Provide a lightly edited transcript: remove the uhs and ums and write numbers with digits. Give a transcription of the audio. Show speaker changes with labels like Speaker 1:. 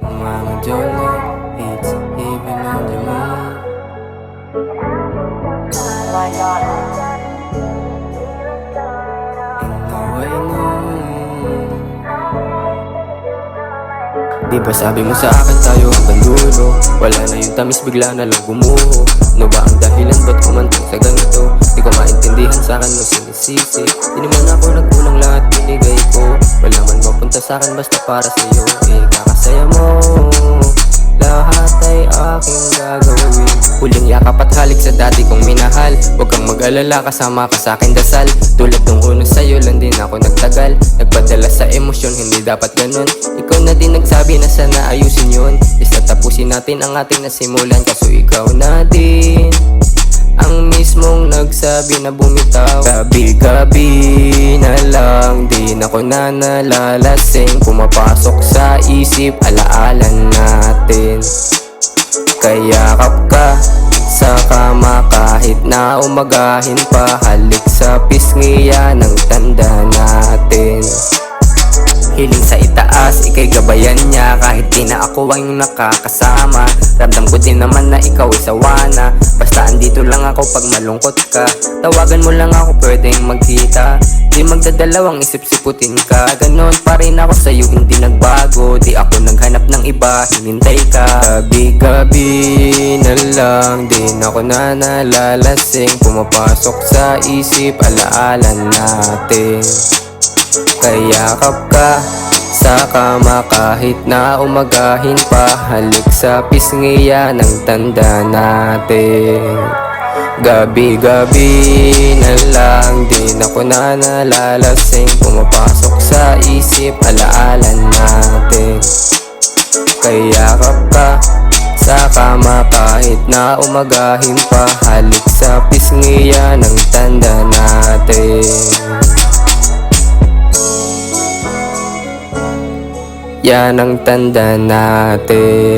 Speaker 1: Mama Jolo, it's even on the moon.
Speaker 2: My God.
Speaker 1: And now I know. Di ba sabi mo sa akin tayo hanggang dulo? Wala na yung tamis, bigla na lang gumuho. Ano ba ang dahilan, ba't kumantong sa ganito? Di ko maintindihan, sa akin mo sinisisi. Di naman ako nagkulang, lahat binigay ko. Wala man mapunta sa akin, basta para sa'yo. Kakasaya mo, lahat ay aking gagawin. Huling yakap at halik sa dati kong minahal. Huwag kang mag-alala, kasama ka sa aking dasal. Tulad nung una sa'yo lang din ako nagtagal. Nagpadala sa emosyon, hindi dapat ganun. Ikaw na din nagsabi na sana ayusin yun. Basta tapusin natin ang ating nasimulan. Kaso ikaw na din ang mismong nagsabi na bumitaw. Gabi-gabi na lang, din ako na nalalasing. Pumapasok sa isip, alaalan natin. Kayakap ka sa kama kahit na umagahin pa. Halik sa pisngiya ng tanda natin. Hiling sa itaas, ika'y gabayan niya. Kahit di na ako ang nakakasama, ramdam ko din naman na ikaw ay sawana. Basta andito lang ako pag malungkot ka. Tawagan mo lang ako, pwedeng magkita. Di magdadalawang isip, siputin ka. Ganon pa rin ako sa'yo, hindi nagbago. Di ako naghanap ng iba, hinintay ka. Gabi-gabi na lang, din ako na nalalasing. Pumapasok sa isip, alaalan natin. Kayakap ka sa kama kahit na umagahin pa. Halik sa pisngiya ng tanda natin. Gabi-gabi na lang, din ako na nalalasing. Pumapasok sa isip, alaalan natin. Kayakap ka sa kama kahit na umagahin pa. Halik sa pisngiya ng tanda natin. Yan ang tanda natin.